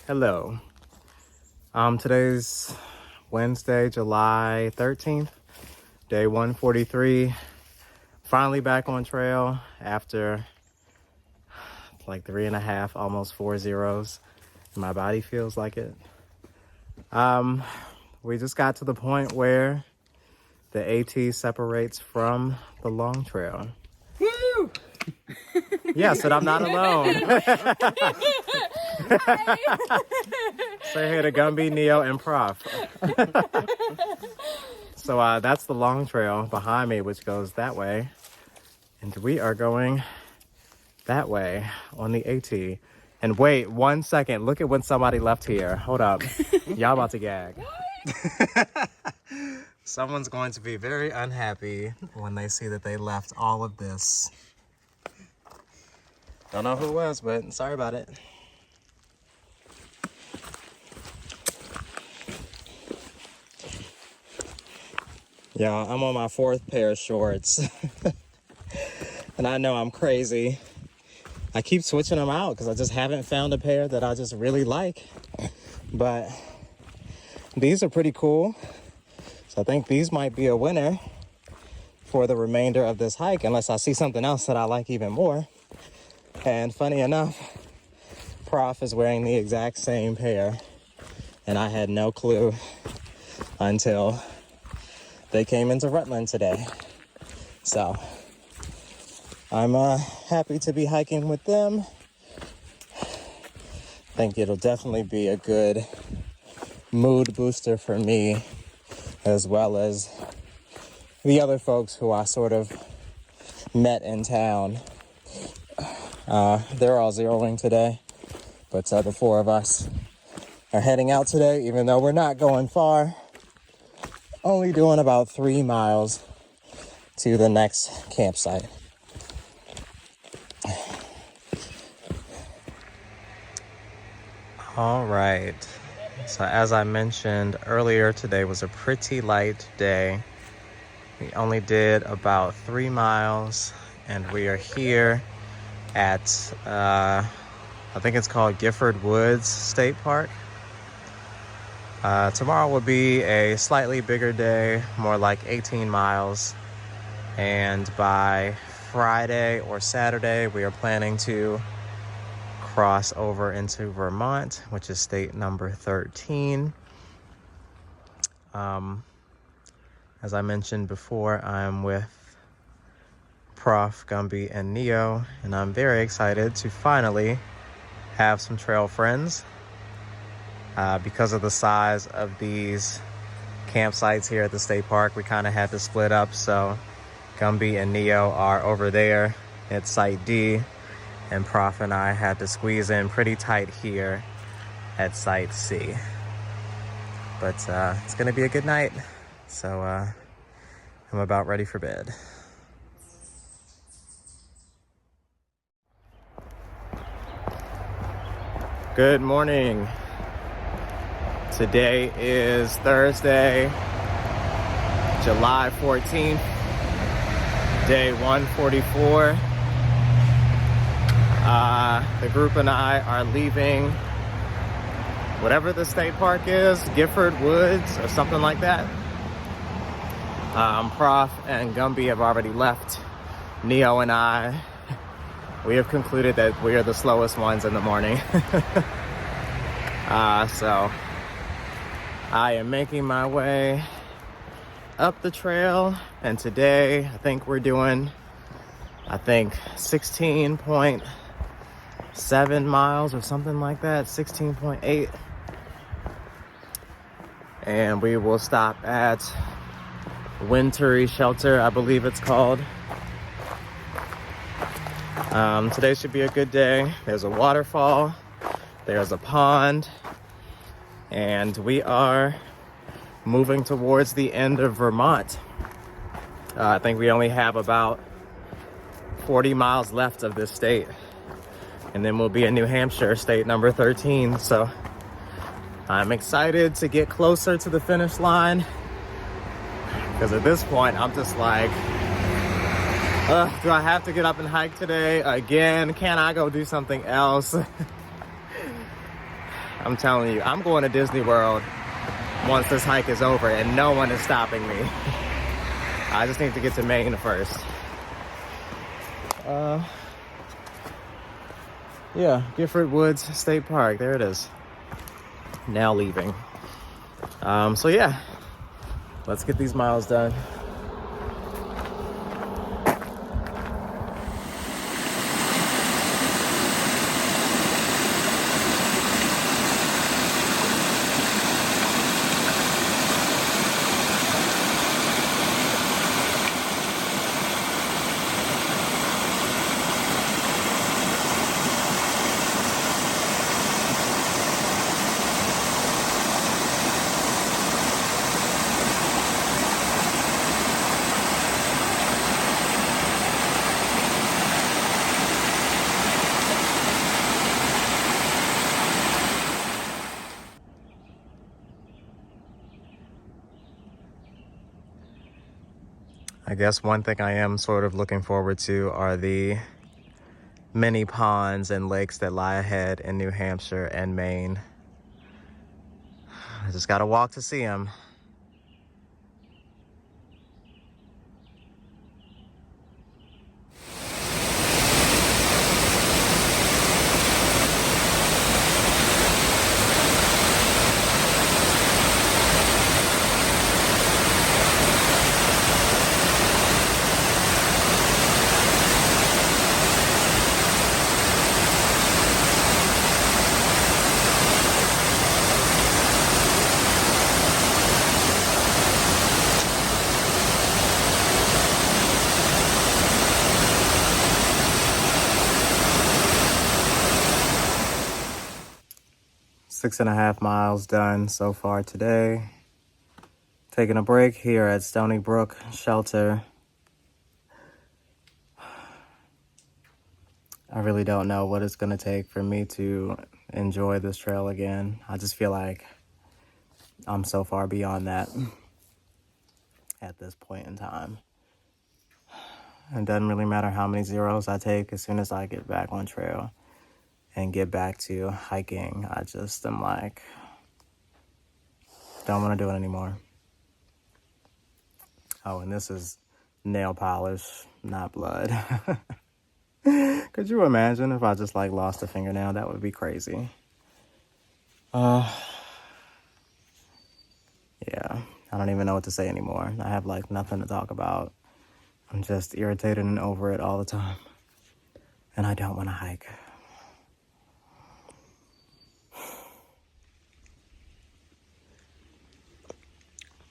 Hello. Today's Wednesday, July 13th, day 143. Finally back on trail after like 3.5, almost 4 zeros. My body feels like it. We just got to the point where the AT separates from the long trail. Woo! Yes, and I'm not alone. Say hey to Gumby, Neo, and Prof. So that's the long trail behind me, which goes that way. And we are going that way on the AT. And wait 1 second, look at when somebody left here. Hold up. Y'all about to gag. Someone's going to be very unhappy when they see that they left all of this. Don't know who it was, but sorry about it. Y'all, I'm on my 4th pair of shorts. And I know I'm crazy. I keep switching them out because I just haven't found a pair that I just really like. But these are pretty cool. So I think these might be a winner for the remainder of this hike, unless I see something else that I like even more. And funny enough, Prof is wearing the exact same pair. And I had no clue until they came into Rutland today. So I'm happy to be hiking with them. I think it'll definitely be a good mood booster for me, as well as the other folks who I sort of met in town. They're all zeroing today, but the 4 of us are heading out today, even though we're not going far. Only doing about 3 miles to the next campsite. All right. So as I mentioned earlier, today was a pretty light day. We only did about 3 miles, and we are here at, I think it's called Gifford Woods State Park. Tomorrow will be a slightly bigger day, more like 18 miles. And by Friday or Saturday, we are planning to cross over into Vermont, which is state number 13. As I mentioned before, I'm with Prof, Gumby, and Neo, and I'm very excited to finally have some trail friends. Because of the size of these campsites here at the state park, we kind of had to split up. So Gumby and Neo are over there at Site D, and Prof and I had to squeeze in pretty tight here at Site C. But it's gonna be a good night, so I'm about ready for bed. Good morning. Today is Thursday, July 14th, day 144. The group and I are leaving whatever the state park is, Gifford Woods or something like that. Prof and Gumby have already left. Neo and I, we have concluded that we are the slowest ones in the morning. So I am making my way up the trail, and today I think we're doing 16.7 miles or something like that, 16.8. And we will stop at Wintry Shelter, I believe it's called. Today should be a good day. There's a waterfall, there's a pond, and we are moving towards the end of Vermont. I think we only have about 40 miles left of this state, and then we'll be in New Hampshire, state number 13. So I'm excited to get closer to the finish line, because at this point I'm just like, do I have to get up and hike today again? Can I go do something else? I'm telling you, I'm going to Disney World once this hike is over and no one is stopping me. I just need to get to Maine first. Yeah, Gifford Woods State Park. There it is. Now leaving. So yeah, let's get these miles done. I guess one thing I am sort of looking forward to are the many ponds and lakes that lie ahead in New Hampshire and Maine. I just gotta walk to see them. Six and a half miles done so far today. Taking a break here at Stony Brook Shelter. I really don't know what it's going to take for me to enjoy this trail again. I just feel like I'm so far beyond that at this point in time. It doesn't really matter how many zeros I take as soon as I get back on trail and get back to hiking. I just am like, don't want to do it anymore. Oh, and this is nail polish, not blood. Could you imagine if I just like lost a fingernail? That would be crazy. Yeah, I don't even know what to say anymore. I have like nothing to talk about. I'm just irritated and over it all the time. And I don't want to hike.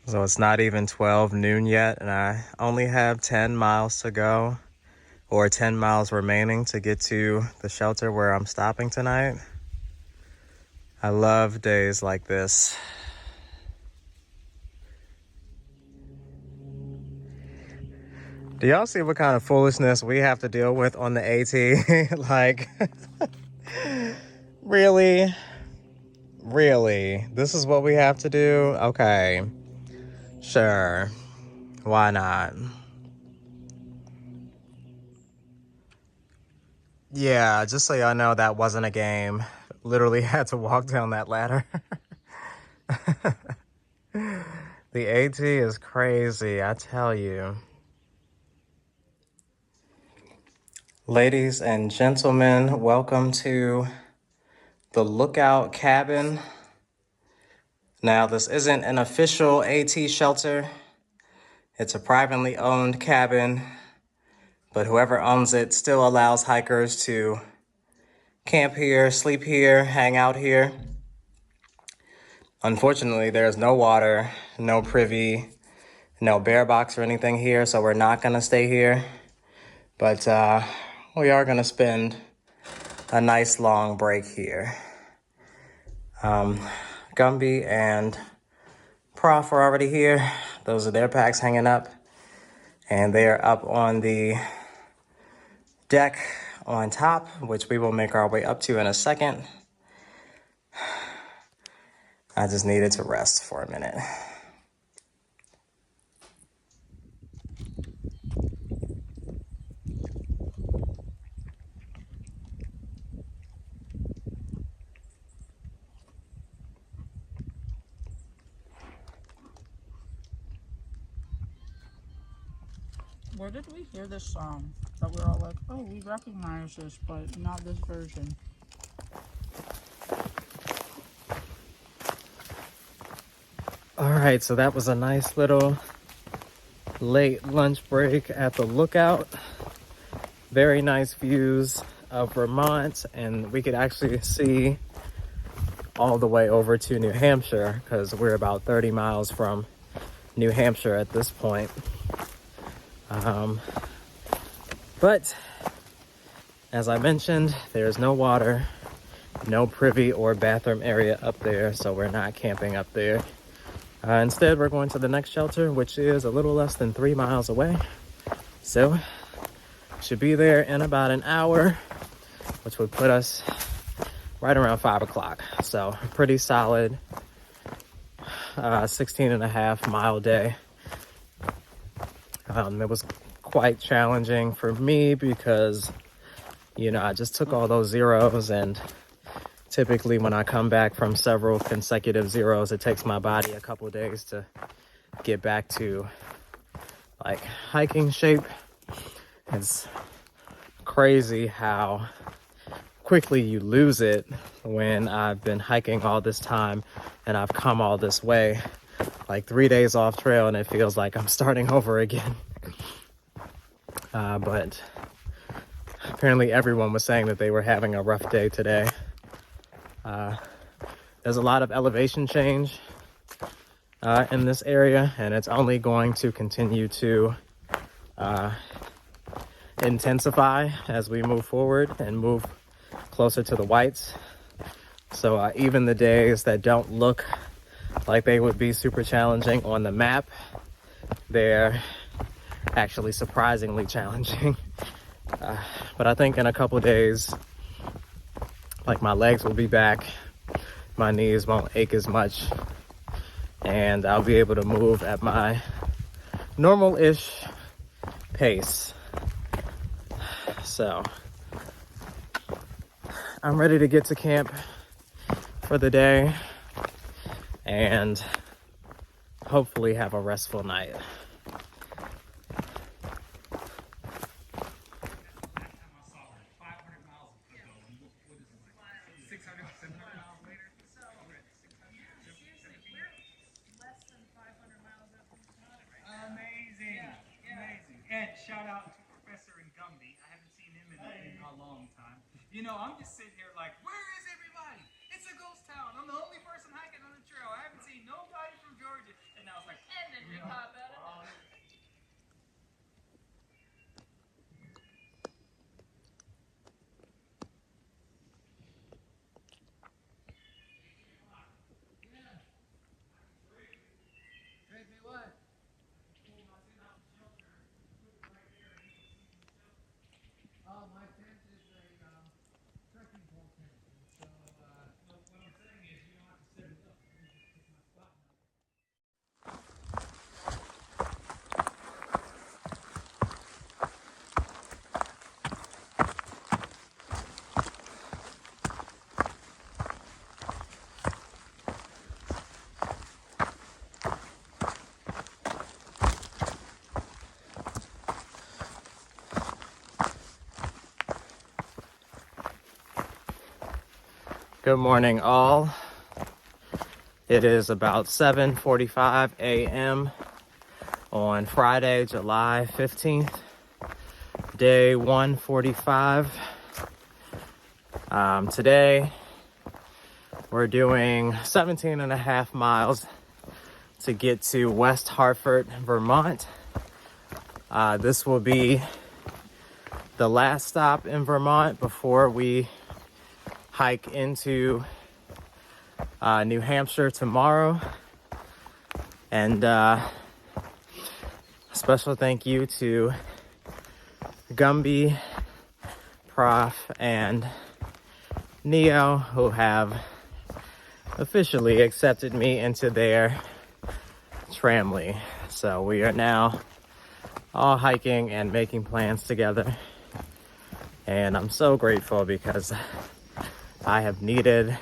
So it's not even 12 noon yet, and I only have 10 miles to go, or 10 miles remaining to get to the shelter where I'm stopping tonight. I love days like this. Do y'all see what kind of foolishness we have to deal with on the AT? Like, really? Really? This is what we have to do? Okay. Sure. Why not? Yeah, just so y'all know, that wasn't a game. Literally had to walk down that ladder. The AT is crazy, I tell you. Ladies and gentlemen, welcome to the Lookout Cabin. Now, this isn't an official AT shelter. It's a privately owned cabin, but whoever owns it still allows hikers to camp here, sleep here, hang out here. Unfortunately, there's no water, no privy, no bear box or anything here, so we're not gonna stay here. But we are gonna spend a nice long break here. Gumby and Prof are already here. Those are their packs hanging up. And they are up on the deck on top, which we will make our way up to in a second. I just needed to rest for a minute. Where did we hear this song that we're all like, oh, we recognize this, but not this version? All right, so that was a nice little late lunch break at the Lookout. Very nice views of Vermont, and we could actually see all the way over to New Hampshire because we're about 30 miles from New Hampshire at this point. But as I mentioned, there's no water, no privy or bathroom area up there, so we're not camping up there. Instead, we're going to the next shelter, which is a little less than 3 miles away. So, should be there in about an hour, which would put us right around 5 o'clock. So, pretty solid 16 and a half mile day. It was quite challenging for me because, you know, I just took all those zeros, and typically when I come back from several consecutive zeros, it takes my body a couple of days to get back to like hiking shape. It's crazy how quickly you lose it when I've been hiking all this time and I've come all this way, like 3 days off trail, and it feels like I'm starting over again. But apparently everyone was saying that they were having a rough day today. There's a lot of elevation change in this area, and it's only going to continue to intensify as we move forward and move closer to the whites. So even the days that don't look like they would be super challenging on the map, they're actually surprisingly challenging. But I think in a couple days, like, my legs will be back, my knees won't ache as much, and I'll be able to move at my normal-ish pace. So I'm ready to get to camp for the day and hopefully have a restful night. Shout out to Professor Ngumbi. I haven't seen him in a long time. You know, I'm just sitting here like, where is everybody? It's a ghost town. I'm the only person hiking on the trail. I haven't seen nobody from Georgia. And I was like, and then you pop out of it. Good morning, all. It is about 7:45 a.m. on Friday, July 15th, day 145. Today, we're doing 17 and a half miles to get to West Hartford, Vermont. This will be the last stop in Vermont before we hike into New Hampshire tomorrow. And special thank you to Gumby, Prof, and Neo, who have officially accepted me into their Tramily. So we are now all hiking and making plans together. And I'm so grateful because I have needed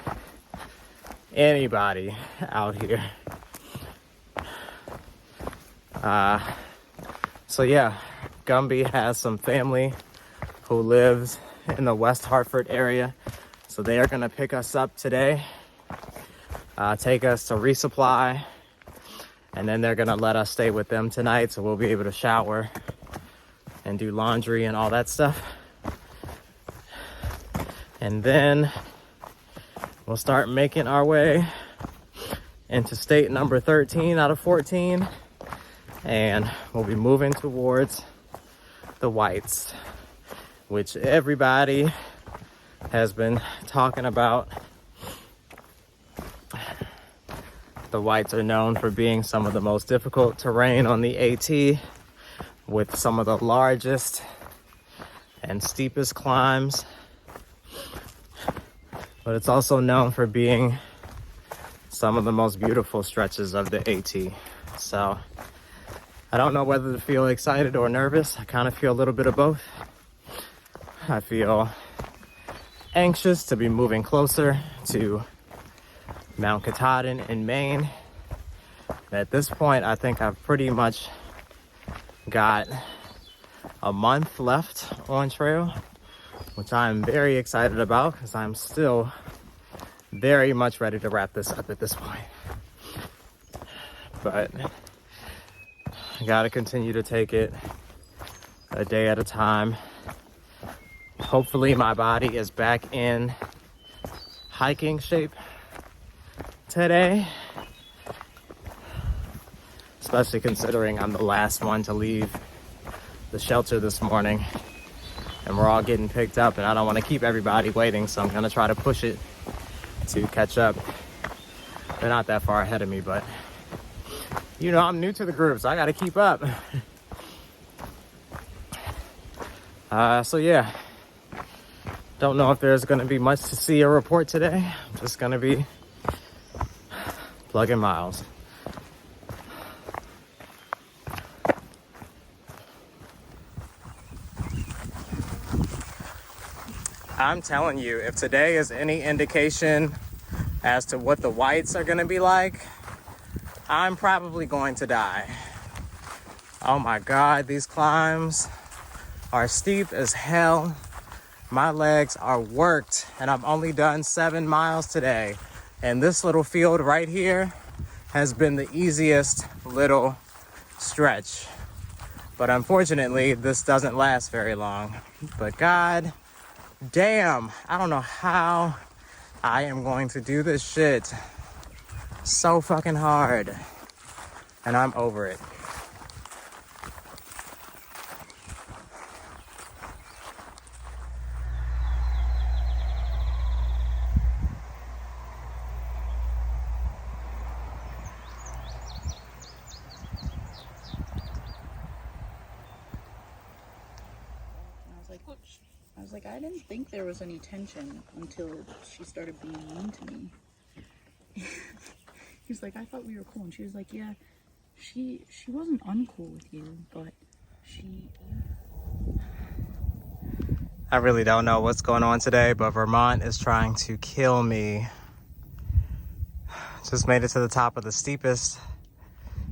anybody out here. So yeah, Gumby has some family who lives in the West Hartford area. So they are gonna pick us up today, take us to resupply, and then they're gonna let us stay with them tonight, so we'll be able to shower and do laundry and all that stuff. And then we'll start making our way into state number 13 out of 14, and we'll be moving towards the whites, which everybody has been talking about. The whites are known for being some of the most difficult terrain on the AT, with some of the largest and steepest climbs. But it's also known for being some of the most beautiful stretches of the AT. So I don't know whether to feel excited or nervous. I kind of feel a little bit of both. I feel anxious to be moving closer to Mount Katahdin in Maine. At this point, I think I've pretty much got a month left on trail, which I'm very excited about because I'm still very much ready to wrap this up at this point. But I gotta continue to take it a day at a time. Hopefully my body is back in hiking shape today, especially considering I'm the last one to leave the shelter this morning and we're all getting picked up, and I don't want to keep everybody waiting, so I'm gonna try to push it to catch up. They're not that far ahead of me, but you know, I'm new to the group, so I gotta keep up. So yeah, don't know if there's gonna be much to see or report today. I'm just gonna be plugging miles. I'm telling you, if today is any indication as to what the whites are gonna be like, I'm probably going to die. Oh my God, these climbs are steep as hell. My legs are worked, and I've only done 7 miles today. And this little field right here has been the easiest little stretch. But unfortunately, this doesn't last very long. But God damn, I don't know how I am going to do this shit. So fucking hard. And I'm over it. I was like, I didn't think there was any tension until she started being mean to me. He was like, I thought we were cool. And she was like, yeah, she wasn't uncool with you, but she... I really don't know what's going on today, but Vermont is trying to kill me. Just made it to the top of the steepest,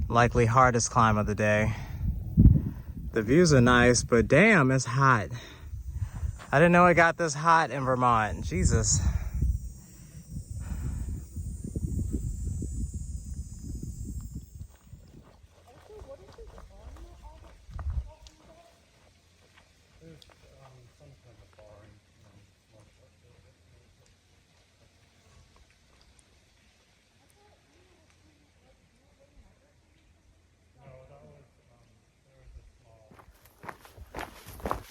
likely hardest climb of the day. The views are nice, but damn, it's hot. I didn't know it got this hot in Vermont. Jesus.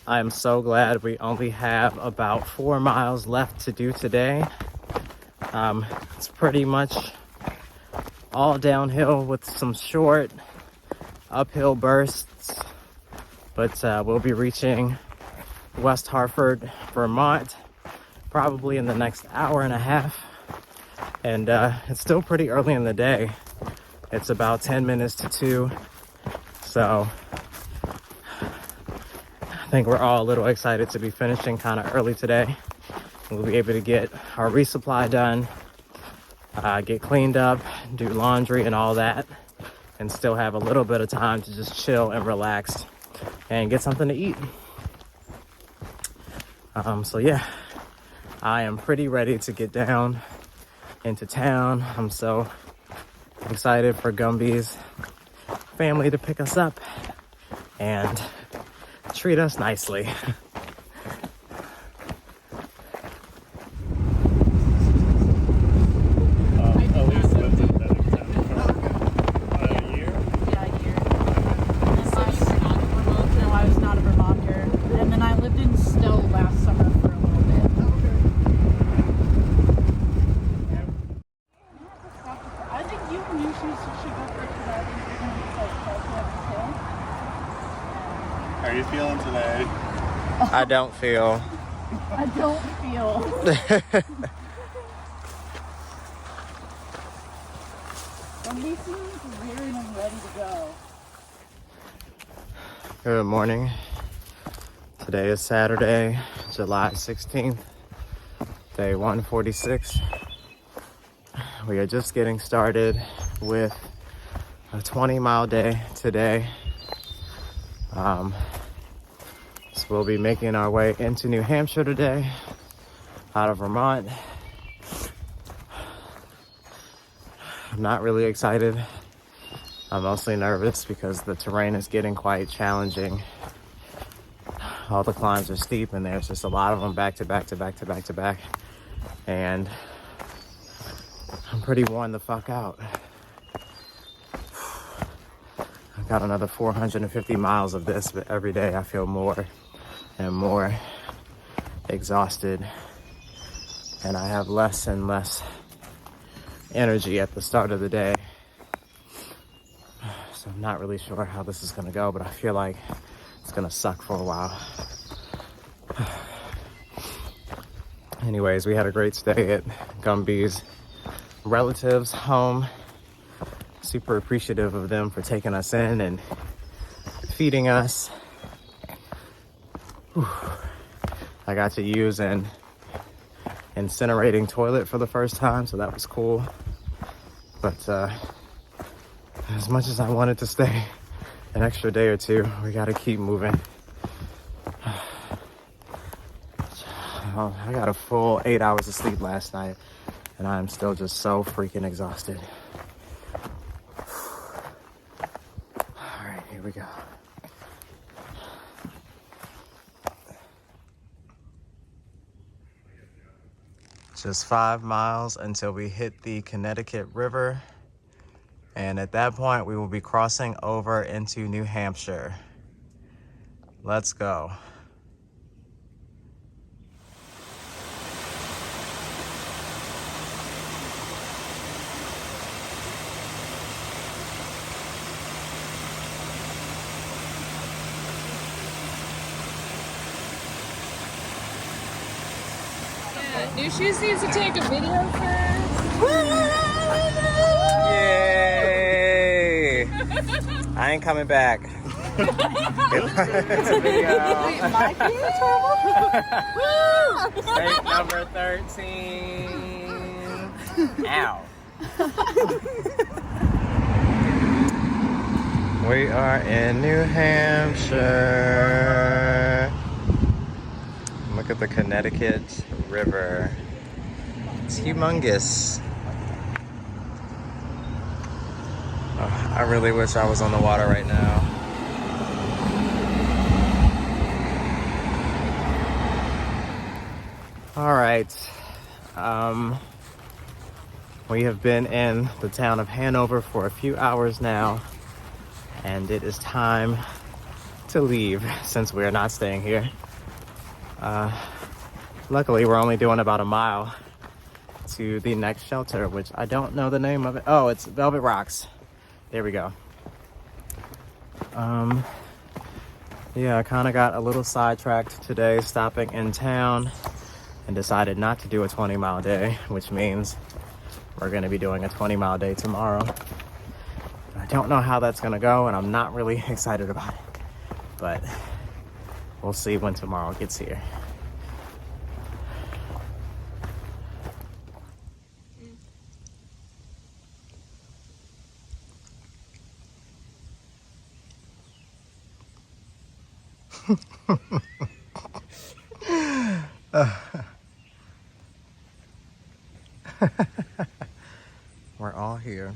I am so glad we only have about 4 miles left to do today. It's pretty much all downhill with some short uphill bursts, but we'll be reaching West Hartford, Vermont, probably in the next hour and a half. And it's still pretty early in the day. It's about 10 minutes to 2. So I think we're all a little excited to be finishing kind of early today. We'll be able to get our resupply done, get cleaned up, do laundry and all that, and still have a little bit of time to just chill and relax and get something to eat. So yeah, I am pretty ready to get down into town. I'm so excited for Gumby's family to pick us up and treat us nicely. Elise lived in Bennington for a year. Yeah, a year. No, I was not a Vermonter. And then I lived in Stowe last summer for a little bit. I think you and you should go for it because I think you're going to be like healthy up the hill. How are you feeling today? I don't feel. I don't feel. Somebody seems weary and ready to go. Good morning. Today is Saturday, July 16th, day 146. We are just getting started with a 20-mile day today. So we'll be making our way into New Hampshire today, out of Vermont. I'm not really excited. I'm mostly nervous because the terrain is getting quite challenging. All the climbs are steep and there's just a lot of them back to back to back to back to back. And I'm pretty worn the fuck out. I've got another 450 miles of this, but every day I feel more and more exhausted. And I have less and less energy at the start of the day. So I'm not really sure how this is gonna go, but I feel like it's gonna suck for a while. Anyways, we had a great stay at Gumby's relatives' home. Super appreciative of them for taking us in and feeding us. Whew. I got to use an incinerating toilet for the first time, so that was cool. But as much as I wanted to stay an extra day or two, we gotta keep moving. I got a full 8 hours of sleep last night, and I am still just so freaking exhausted. All right, here we go. Just 5 miles until we hit the Connecticut River. And at that point, we will be crossing over into New Hampshire. Let's go. New Shoes needs to take a video first. Yay! I ain't coming back. It's a video. Wait, my favorite trouble? State number 13. Ow. We are in New Hampshire. Look at the Connecticut River. It's humongous. Oh, I really wish I was on the water right now. All right. We have been in the town of Hanover for a few hours now, and it is time to leave since we are not staying here. Luckily, we're only doing about a mile to the next shelter, which I don't know the name of it. Oh, it's Velvet Rocks. There we go. Yeah, I kind of got a little sidetracked today, stopping in town, and decided not to do a 20-mile day, which means we're going to be doing a 20-mile day tomorrow. I don't know how that's going to go, and I'm not really excited about it, but we'll see when tomorrow gets here. We're all here.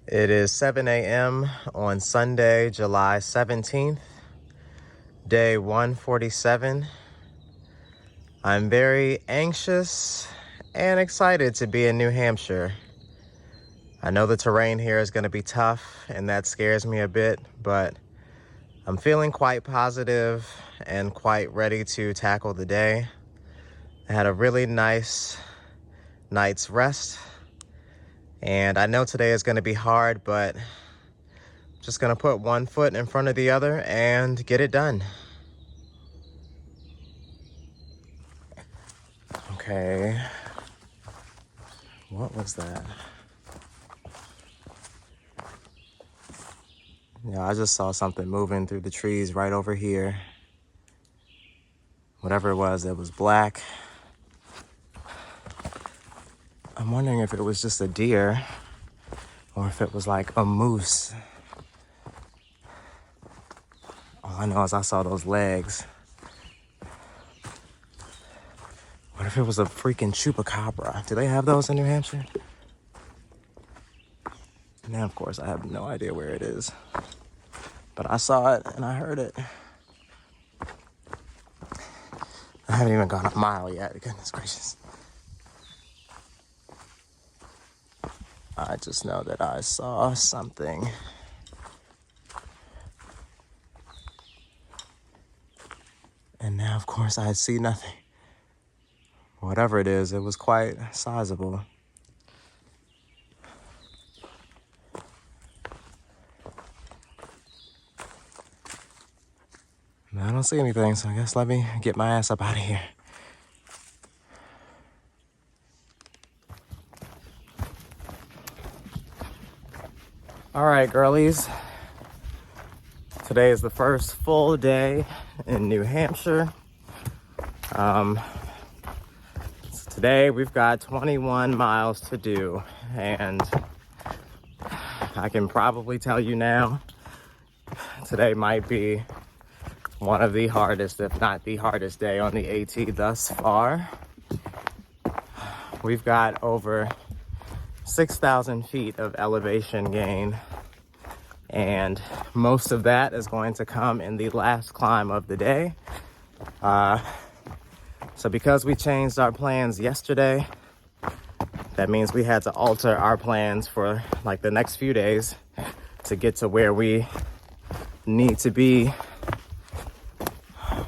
It is 7 a.m. on Sunday, July 17th, day 147. I'm very anxious and excited to be in New Hampshire. I know the terrain here is going to be tough, and that scares me a bit, but I'm feeling quite positive and quite ready to tackle the day. I had a really nice night's rest, and I know today is going to be hard, but just going to put one foot in front of the other and get it done. Okay. What was that? Yeah, I just saw something moving through the trees right over here. Whatever it was black. I'm wondering if it was just a deer or if it was like a moose. All I know is I saw those legs. What if it was a freaking chupacabra? Do they have those in New Hampshire? Now, of course, I have no idea where it is. But I saw it and I heard it. I haven't even gone a mile yet, goodness gracious. I just know that I saw something. And now, of course, I see nothing. Whatever it is, it was quite sizable. I don't see anything, so I guess let me get my ass up out of here. All right, girlies. Today is the first full day in New Hampshire. Today we've got 21 miles to do, and I can probably tell you now, today might be one of the hardest, if not the hardest day on the AT thus far. We've got over 6,000 feet of elevation gain, and most of that is going to come in the last climb of the day. So because we changed our plans yesterday, that means we had to alter our plans for like the next few days to get to where we need to be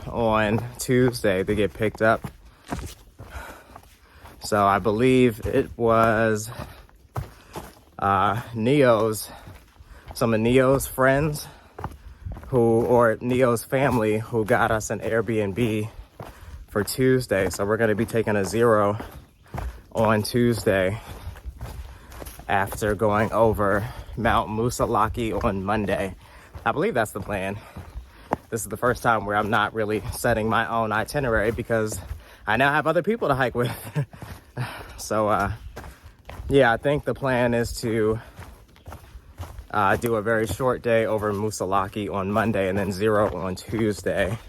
on Tuesday to get picked up. So I believe it was some of Neo's friends or Neo's family who got us an Airbnb for Tuesday. So we're going to be taking a zero on Tuesday after going over Mount Moosilauke on Monday. I believe that's the plan. This is the first time where I'm not really setting my own itinerary because I now have other people to hike with. So, yeah, I think the plan is to do a very short day over Moosilauke on Monday and then zero on Tuesday.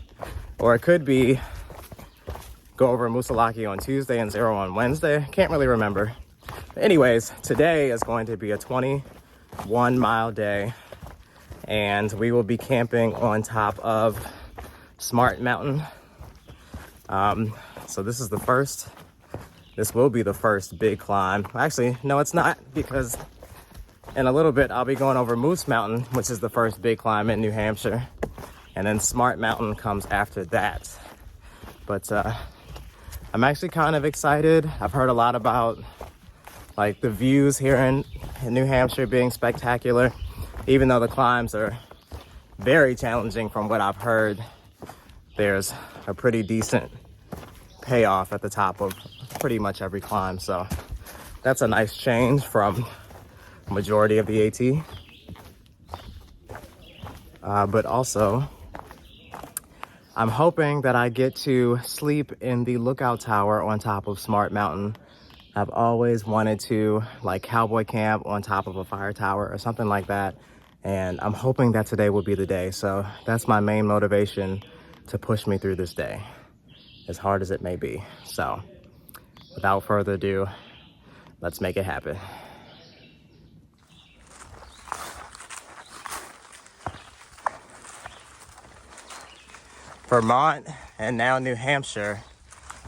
Or it could be go over Moosilauke on Tuesday and zero on Wednesday. Can't really remember. But anyways, today is going to be a 21-mile day, and we will be camping on top of Smart Mountain. So this will be the first big climb. Actually, no, it's not, because in a little bit, I'll be going over Moose Mountain, which is the first big climb in New Hampshire. And then Smart Mountain comes after that. But I'm actually kind of excited. I've heard a lot about like the views here in New Hampshire being spectacular, even though the climbs are very challenging. From what I've heard, there's a pretty decent payoff at the top of pretty much every climb. So that's a nice change from majority of the AT. But also, I'm hoping that I get to sleep in the lookout tower on top of Smart Mountain I've always wanted to like cowboy camp on top of a fire tower or something like that. And I'm hoping that today will be the day. So that's my main motivation to push me through this day, as hard as it may be. So without further ado, let's make it happen. Vermont and now New Hampshire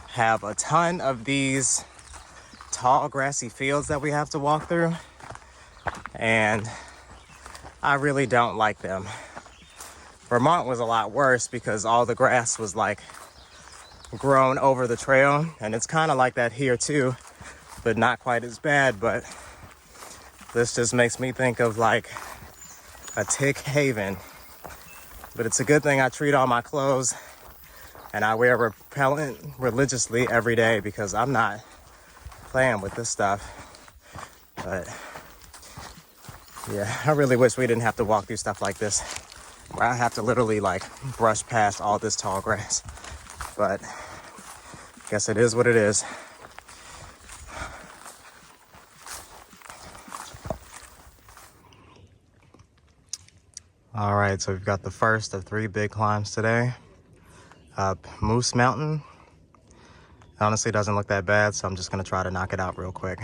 have a ton of these tall grassy fields that we have to walk through, and I really don't like them. Vermont was a lot worse because all the grass was like grown over the trail, and it's kind of like that here too, but not quite as bad. But this just makes me think of like a tick haven. But it's a good thing I treat all my clothes and I wear repellent religiously every day because I'm not playing with this stuff. But yeah, I really wish we didn't have to walk through stuff like this, where I have to literally like brush past all this tall grass. But I guess it is what it is. All right, so we've got the first of 3 big climbs today. Up Moose Mountain. Honestly, doesn't look that bad, so I'm just gonna try to knock it out real quick.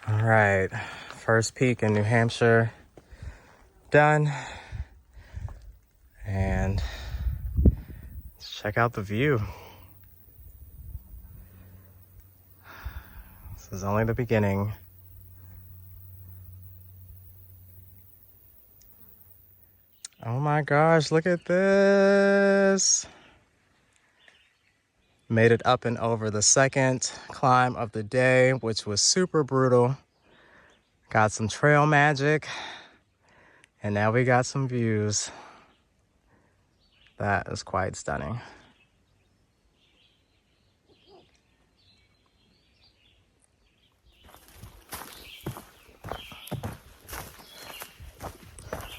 All right, first peak in New Hampshire done. And let's check out the view. This is only the beginning. Oh my gosh, look at this. Made it up and over the second climb of the day, which was super brutal. Got some trail magic, and now we got some views. That is quite stunning.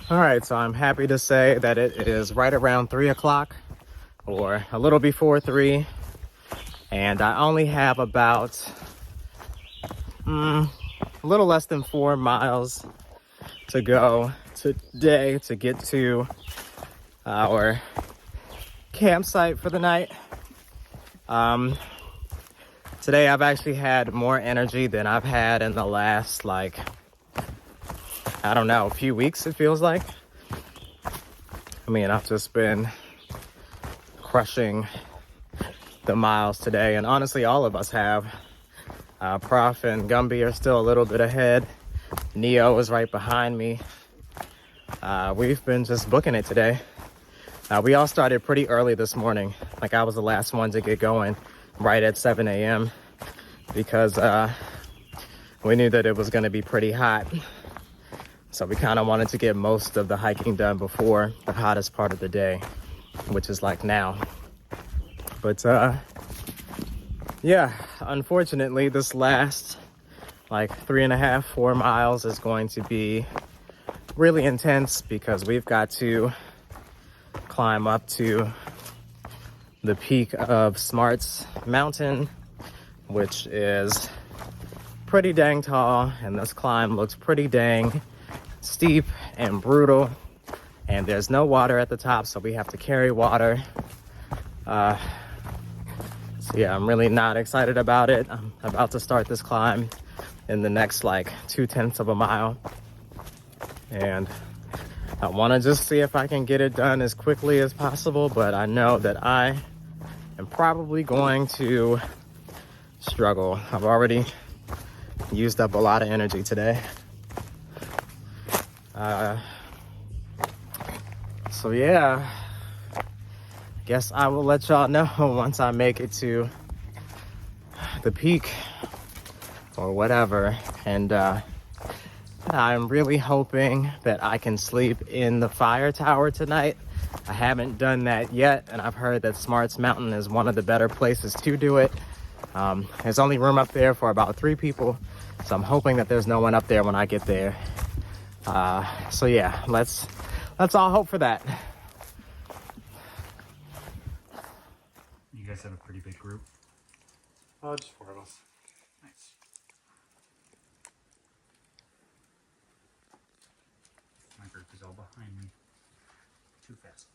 All right, so I'm happy to say that it is right around 3 o'clock or a little before 3. And I only have about a little less than 4 miles to go today to get to our campsite for the night. Today I've actually had more energy than I've had in the last, like, I don't know, a few weeks it feels like. I mean, I've just been crushing the miles today, and honestly all of us have. Prof and Gumby are still a little bit ahead. Neo is right behind me. We've been just booking it today. We all started pretty early this morning. Like, I was the last one to get going right at 7 a.m. because we knew that it was going to be pretty hot. So we kind of wanted to get most of the hiking done before the hottest part of the day, which is like now. But yeah, unfortunately, this last like 3.5, 4 miles is going to be really intense because we've got to climb up to the peak of Smarts Mountain, which is pretty dang tall, and this climb looks pretty dang steep and brutal, and there's no water at the top, so we have to carry water. So yeah, I'm really not excited about it. I'm about to start this climb in the next like 0.2 of a mile, and I want to just see if I can get it done as quickly as possible, but I know that I am probably going to struggle. I've already used up a lot of energy today. So yeah, guess I will let y'all know once I make it to the peak or whatever. And I'm really hoping that I can sleep in the fire tower tonight. I haven't done that yet, and I've heard that Smarts Mountain is one of the better places to do it. There's only room up there for about 3 people, so I'm hoping that there's no one up there when I get there. So yeah, let's all hope for that. You guys have a pretty group? Just 4 of us. Nice. My group is all behind me. Too fast.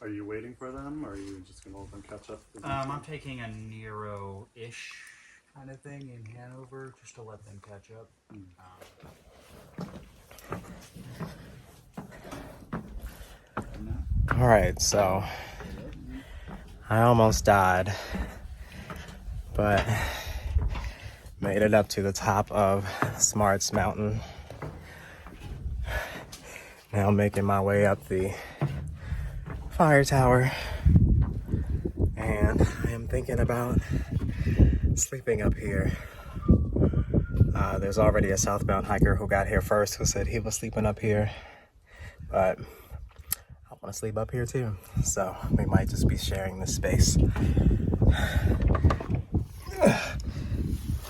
Are you waiting for them, or are you just gonna let them catch up? I'm taking a Nero-ish kind of thing in Hanover just to let them catch up. All right, so I almost died, but made it up to the top of Smarts Mountain. Now making my way up the fire tower, and I am thinking about sleeping up here. There's already a southbound hiker who got here first who said he was sleeping up here, but I want to sleep up here too, so we might just be sharing this space.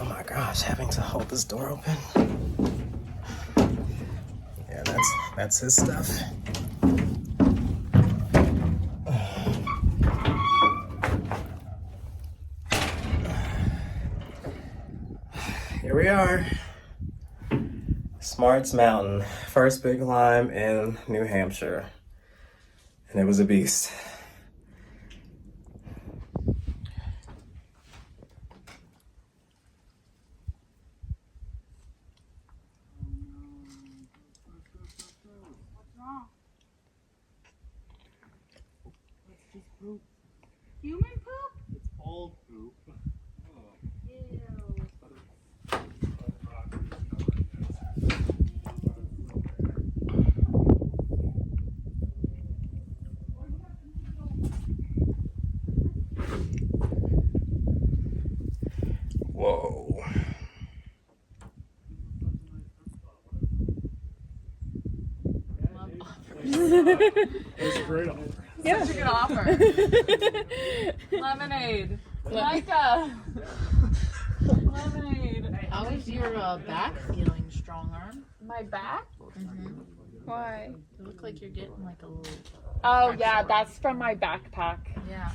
Oh my gosh, having to hold this door open. Yeah, that's his stuff. Here we are. Smarts Mountain, first big climb in New Hampshire. And it was a beast. What's wrong? It's just poop. Human poop? It's old poop. Ew. Whoa. It's a great offer. Yeah. Such a good offer. Lemonade. Micah. Lemonade. How is your back feeling, strong arm? My back? Why? You look like you're getting like a little. Oh yeah, that's from my backpack. Yeah.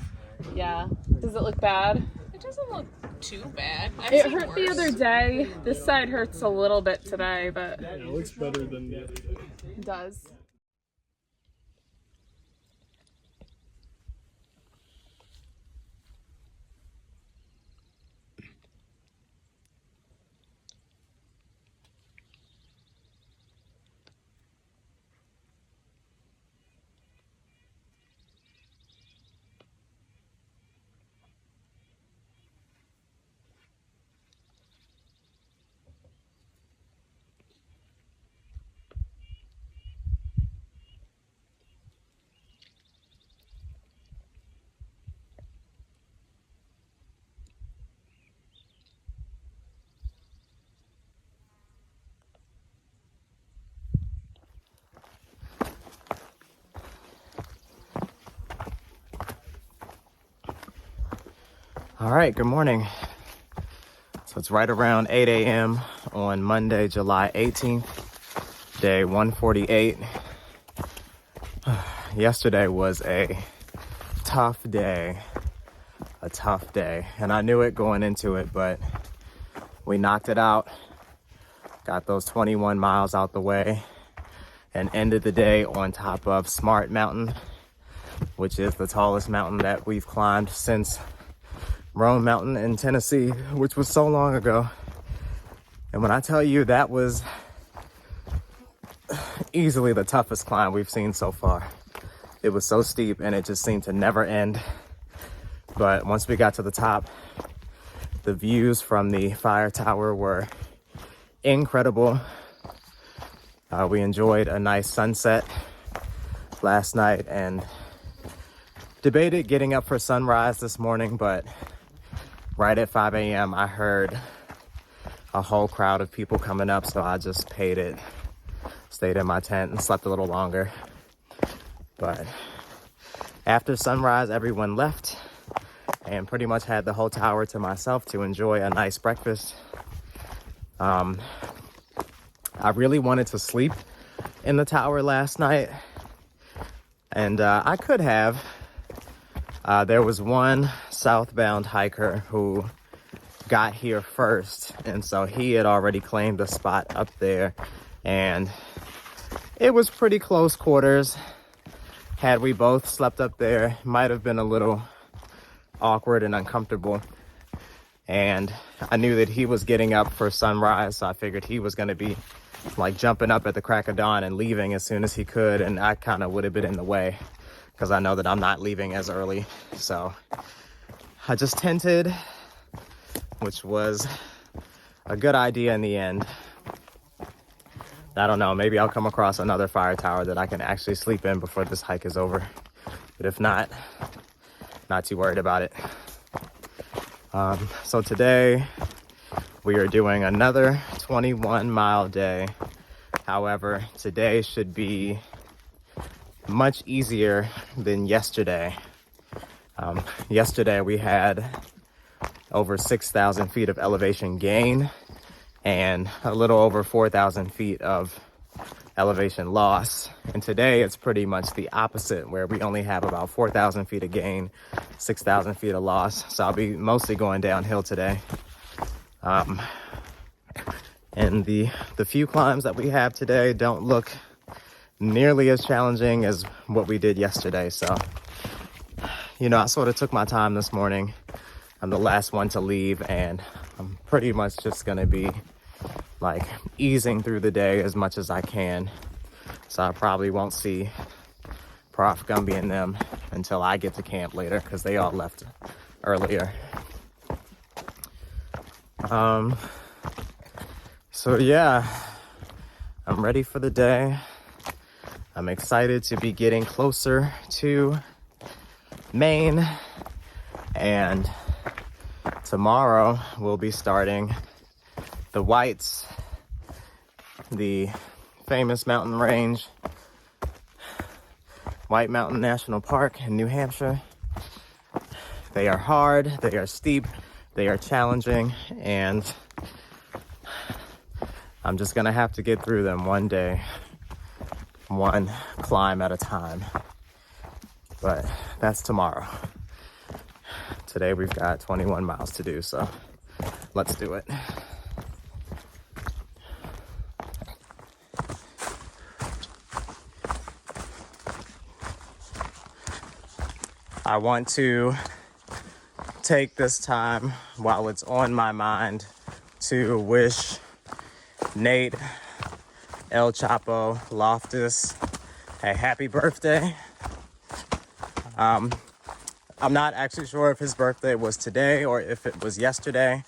Yeah. Does it look bad? It doesn't look too bad. It hurt the other day. This side hurts a little bit today, but Yeah, it looks better than the other day. it does. All right, good morning. So it's right around 8 a.m. on Monday, July 18th, day 148. Yesterday was a tough day, and I knew it going into it, but we knocked it out, got those 21 miles out the way, and ended the day on top of Smart Mountain, which is the tallest mountain that we've climbed since Roan Mountain in Tennessee, which was so long ago. And when I tell you that was easily the toughest climb we've seen so far. It was so steep and it just seemed to never end. But once we got to the top, the views from the fire tower were incredible. We enjoyed a nice sunset last night and debated getting up for sunrise this morning, but right at 5 a.m. I heard a whole crowd of people coming up, so I just paid it, stayed in my tent and slept a little longer. But after sunrise, everyone left and pretty much had the whole tower to myself to enjoy a nice breakfast. I really wanted to sleep in the tower last night, and I could have, There was one southbound hiker who got here first, and so he had already claimed a spot up there, and it was pretty close quarters. Had we both slept up there, might have been a little awkward and uncomfortable. And I knew that he was getting up for sunrise, so I figured he was going to be like jumping up at the crack of dawn and leaving as soon as he could, and I kind of would have been in the way because I know that I'm not leaving as early. So I just tented, which was a good idea in the end. I don't know, maybe I'll come across another fire tower that I can actually sleep in before this hike is over. But if not, not too worried about it. So today we are doing another 21-mile day. However, today should be much easier than yesterday. Yesterday we had over 6,000 feet of elevation gain and a little over 4,000 feet of elevation loss. And today it's pretty much the opposite, where we only have about 4,000 feet of gain, 6,000 feet of loss. So I'll be mostly going downhill today. And the few climbs that we have today don't look nearly as challenging as what we did yesterday. So, you know, I sort of took my time this morning. I'm the last one to leave, and I'm pretty much just gonna be like easing through the day as much as I can. So I probably won't see Prof Gumby and them until I get to camp later, because they all left earlier. So yeah, I'm ready for the day. I'm excited to be getting closer to Maine, and tomorrow we'll be starting the Whites, the famous mountain range, White Mountain National Park in New Hampshire. They are hard, they are steep, they are challenging, and I'm just gonna have to get through them one day, one climb at a time. But that's tomorrow. Today we've got 21 miles to do, so let's do it. I want to take this time while it's on my mind to wish Nate, El Chapo, Loftus a happy birthday. I'm not actually sure if his birthday was today or if it was yesterday.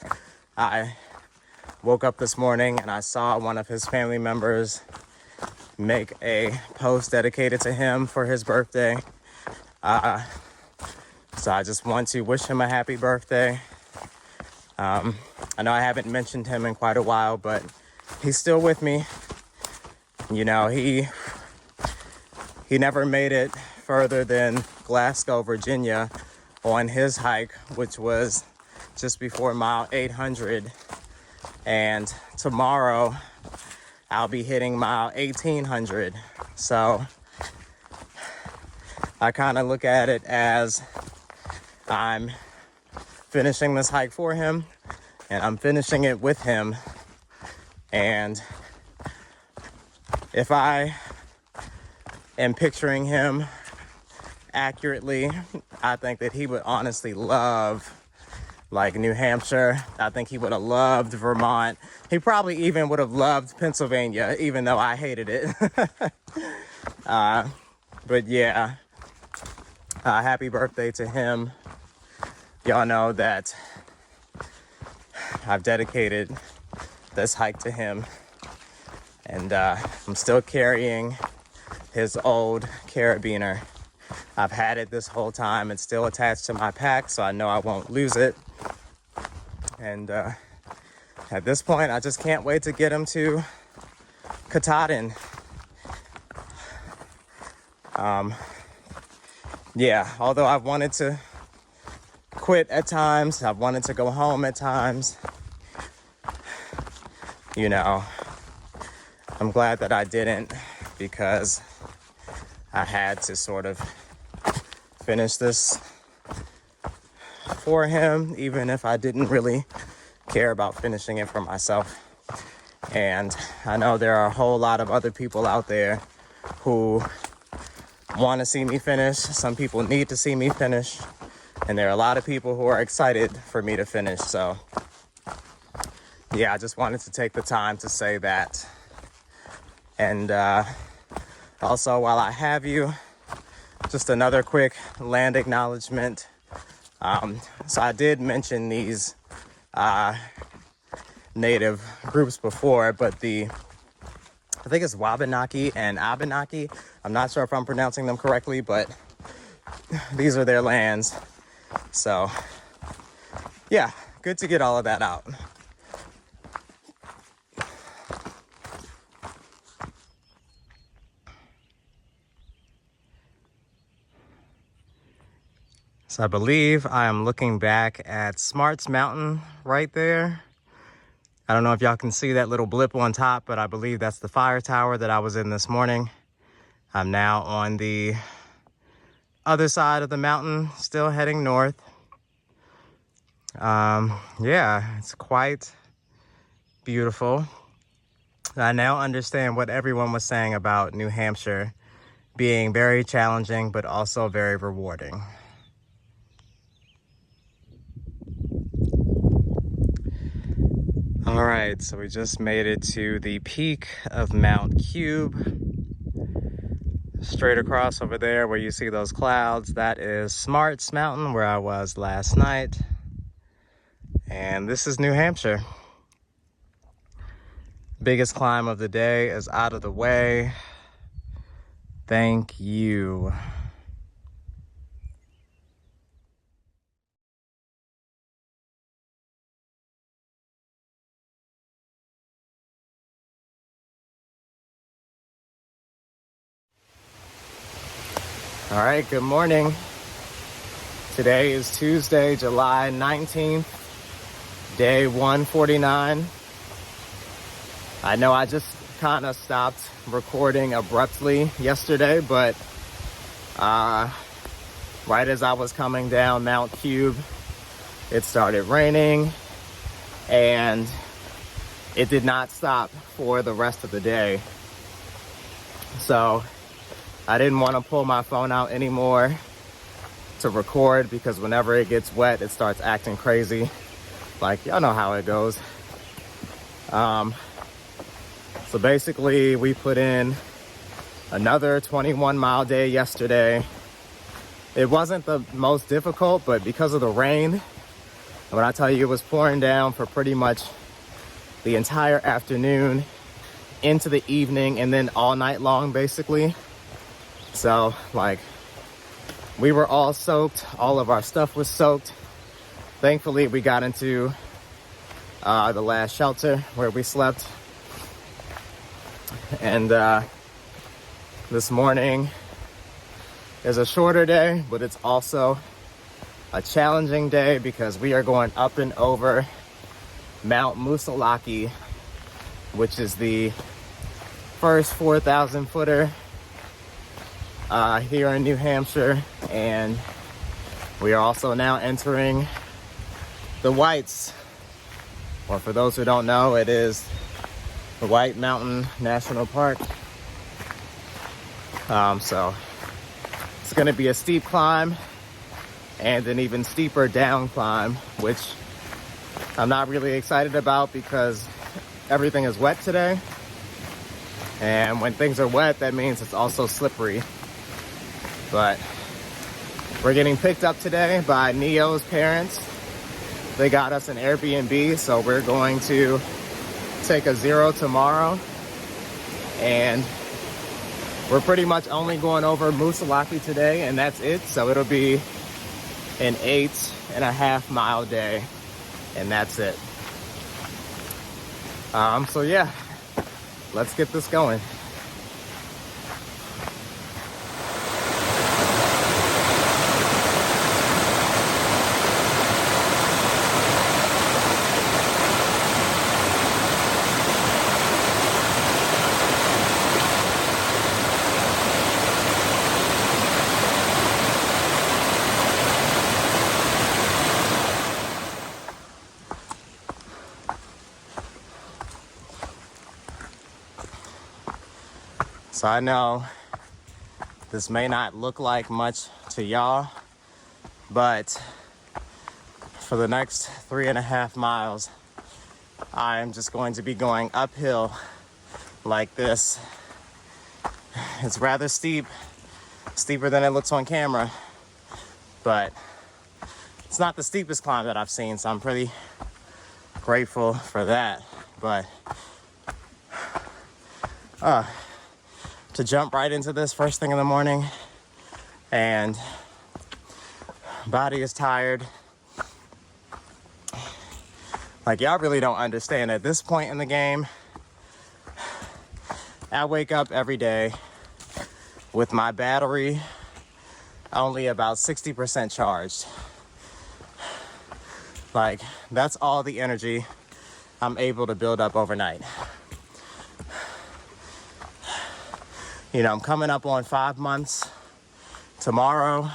I woke up this morning and I saw one of his family members make a post dedicated to him for his birthday. So I just want to wish him a happy birthday. I know I haven't mentioned him in quite a while, but he's still with me. You know, he never made it further than Glasgow, Virginia on his hike, which was just before mile 800. And tomorrow I'll be hitting mile 1800. So I kind of look at it as I'm finishing this hike for him, and I'm finishing it with him. And if I am picturing him accurately, I think that he would honestly love like New Hampshire. I think he would have loved Vermont. He probably even would have loved Pennsylvania, even though I hated it. But yeah, happy birthday to him. Y'all know that I've dedicated this hike to him, and I'm still carrying his old carabiner. I've had it this whole time. It's still attached to my pack, so I know I won't lose it. And at this point, I just can't wait to get him to Katahdin. Yeah, although I've wanted to quit at times, I've wanted to go home at times, you know, I'm glad that I didn't, because I had to sort of finish this for him, even if I didn't really care about finishing it for myself. And I know there are a whole lot of other people out there who want to see me finish. Some people need to see me finish. And there are a lot of people who are excited for me to finish. So yeah, I just wanted to take the time to say that. And also, while I have you, just another quick land acknowledgement. So I did mention these native groups before, but I think it's Wabanaki and Abenaki. I'm not sure if I'm pronouncing them correctly, but these are their lands. So yeah, good to get all of that out. So I believe I am looking back at Smarts Mountain right there. I don't know if y'all can see that little blip on top, but I believe that's the fire tower that I was in this morning. I'm now on the other side of the mountain, still heading north. Yeah, it's quite beautiful. I now understand what everyone was saying about New Hampshire being very challenging, but also very rewarding. All right, so we just made it to the peak of Mount Cube. Straight across over there where you see those clouds, that is Smarts Mountain, where I was last night. And this is New Hampshire. Biggest climb of the day is out of the way. Thank you. All right, good morning. Today is Tuesday, July 19th, day 149. I know I just kind of stopped recording abruptly yesterday, but right as I was coming down Mount Cube, it started raining and it did not stop for the rest of the day. So I didn't want to pull my phone out anymore to record because whenever it gets wet, it starts acting crazy. Like, y'all know how it goes. So basically, we put in another 21-mile day yesterday. It wasn't the most difficult, but because of the rain, when I tell you it was pouring down for pretty much the entire afternoon into the evening and then all night long, basically. So, like, we were all soaked. All of our stuff was soaked. Thankfully, we got into the last shelter where we slept. And this morning is a shorter day, but it's also a challenging day because we are going up and over Mount Moosilauke, which is the first 4,000 footer here in New Hampshire, and we are also now entering the Whites, or for those who don't know, it is the White Mountain National Park. So it's going to be a steep climb and an even steeper down climb, which I'm not really excited about because everything is wet today, and when things are wet, that means it's also slippery. But we're getting picked up today by Neo's parents. They got us an Airbnb, so we're going to take a zero tomorrow. And we're pretty much only going over Moosilauke today, and that's it. So it'll be an 8.5 mile day, and that's it. So yeah, let's get this going. So I know this may not look like much to y'all, but for the next 3.5 miles, I am just going to be going uphill like this. It's rather steep, steeper than it looks on camera, but it's not the steepest climb that I've seen, so I'm pretty grateful for that. But to jump right into this first thing in the morning, and body is tired. Like, y'all really don't understand. At this point in the game, I wake up every day with my battery only about 60% charged. Like, that's all the energy I'm able to build up overnight. You know, I'm coming up on 5 months tomorrow.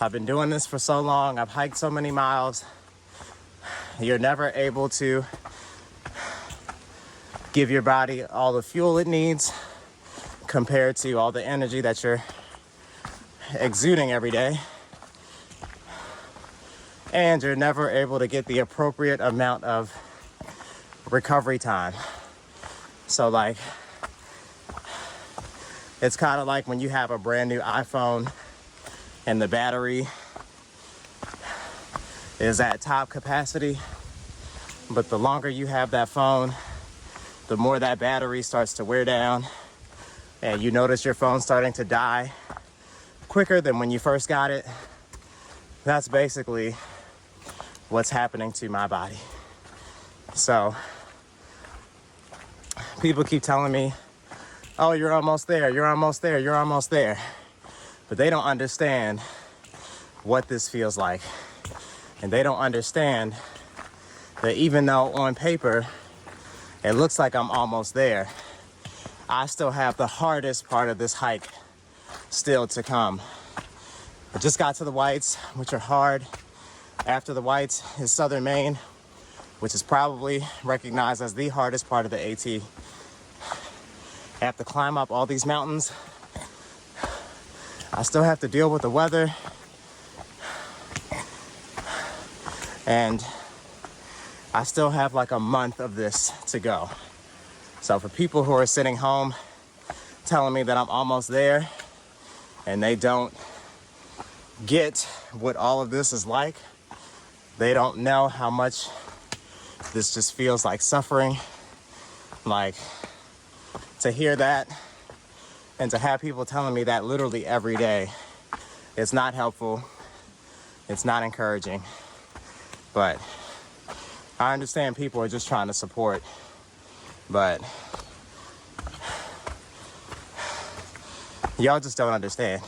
I've been doing this for so long. I've hiked so many miles. You're never able to give your body all the fuel it needs compared to all the energy that you're exuding every day. And you're never able to get the appropriate amount of recovery time. So, like, it's kind of like when you have a brand new iPhone and the battery is at top capacity, but the longer you have that phone, the more that battery starts to wear down, and you notice your phone starting to die quicker than when you first got it. That's basically what's happening to my body. So people keep telling me, oh, you're almost there, you're almost there, you're almost there. But they don't understand what this feels like. And they don't understand that even though on paper it looks like I'm almost there, I still have the hardest part of this hike still to come. I just got to the Whites, which are hard. After the Whites is Southern Maine, which is probably recognized as the hardest part of the AT. I have to climb up all these mountains. I still have to deal with the weather. And I still have like a month of this to go. So for people who are sitting home telling me that I'm almost there and they don't get what all of this is like, they don't know how much this just feels like suffering. Like, to hear that and to have people telling me that literally every day, it's not helpful, it's not encouraging. But I understand people are just trying to support, but y'all just don't understand.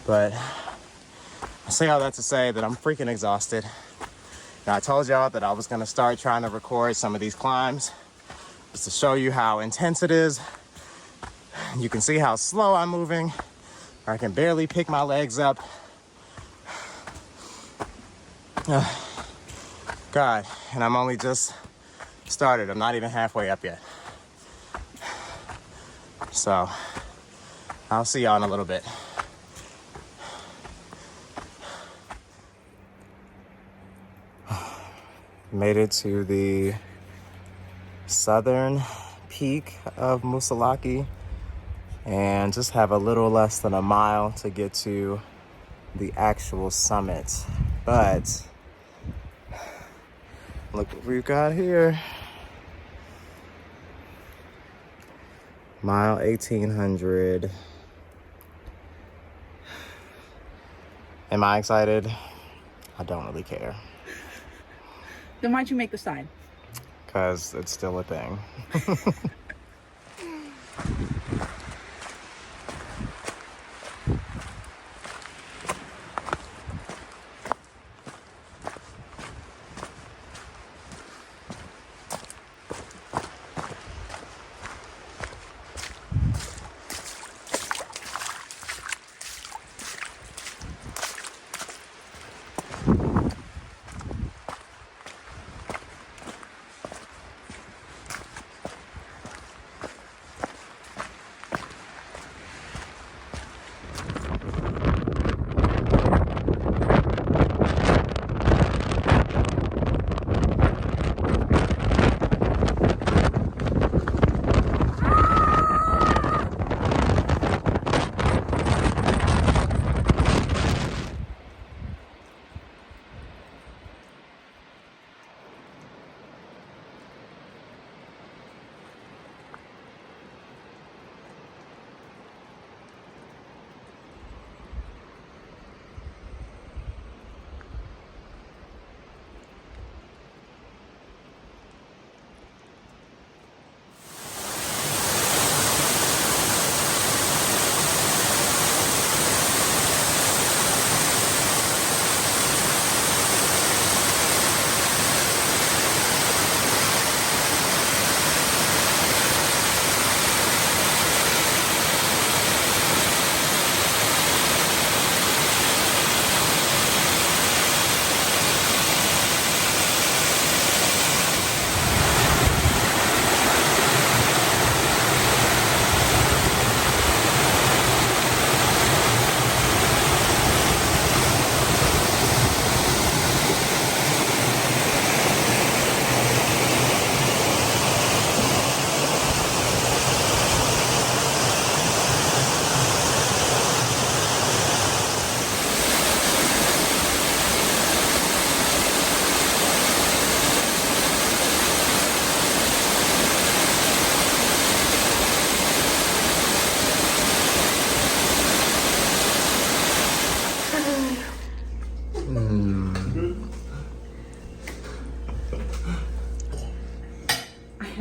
But I say all that to say that I'm freaking exhausted. Now, I told y'all that I was gonna start trying to record some of these climbs just to show you how intense it is. You can see how slow I'm moving. I can barely pick my legs up. God, and I'm only just started. I'm not even halfway up yet. So, I'll see y'all in a little bit. Made it to the southern peak of Musalaki and just have a little less than a mile to get to the actual summit. But look what we've got here. Mile 1800. Am I excited? I don't really care. Then why'd you make the sign? Because it's still a thing.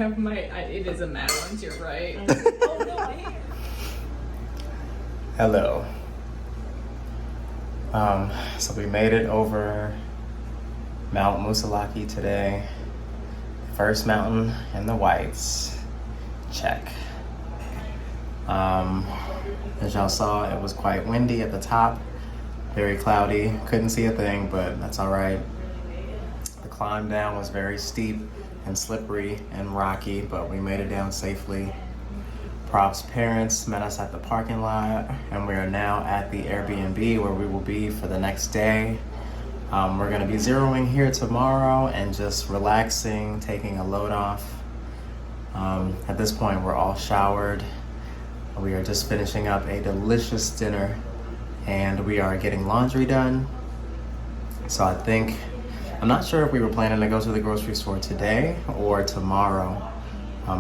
have my. It is a matte ones. You're right. Hello. So we made it over Mount Musalaki today. First mountain in the Whites. Check. As y'all saw, it was quite windy at the top. Very cloudy. Couldn't see a thing, but that's all right. The climb down was very steep and slippery and rocky, but we made it down safely. Prop's parents met us at the parking lot, and we are now at the Airbnb where we will be for the next day. We're gonna be zeroing here tomorrow and just relaxing, taking a load off. At this point, we're all showered. We are just finishing up a delicious dinner, and we are getting laundry done. So I'm not sure if we were planning to go to the grocery store today or tomorrow.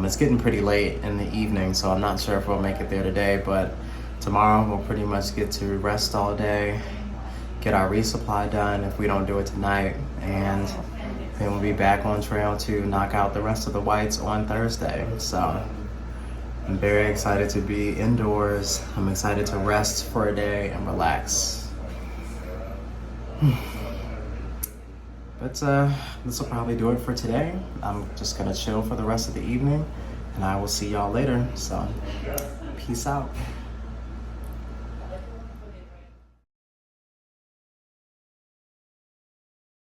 It's getting pretty late in the evening, so I'm not sure if we'll make it there today, but tomorrow we'll pretty much get to rest all day, get our resupply done if we don't do it tonight, and then we'll be back on trail to knock out the rest of the Whites on Thursday. So I'm very excited to be indoors. I'm excited to rest for a day and relax. But this will probably do it for today. I'm just gonna chill for the rest of the evening, and I will see y'all later. So, peace out.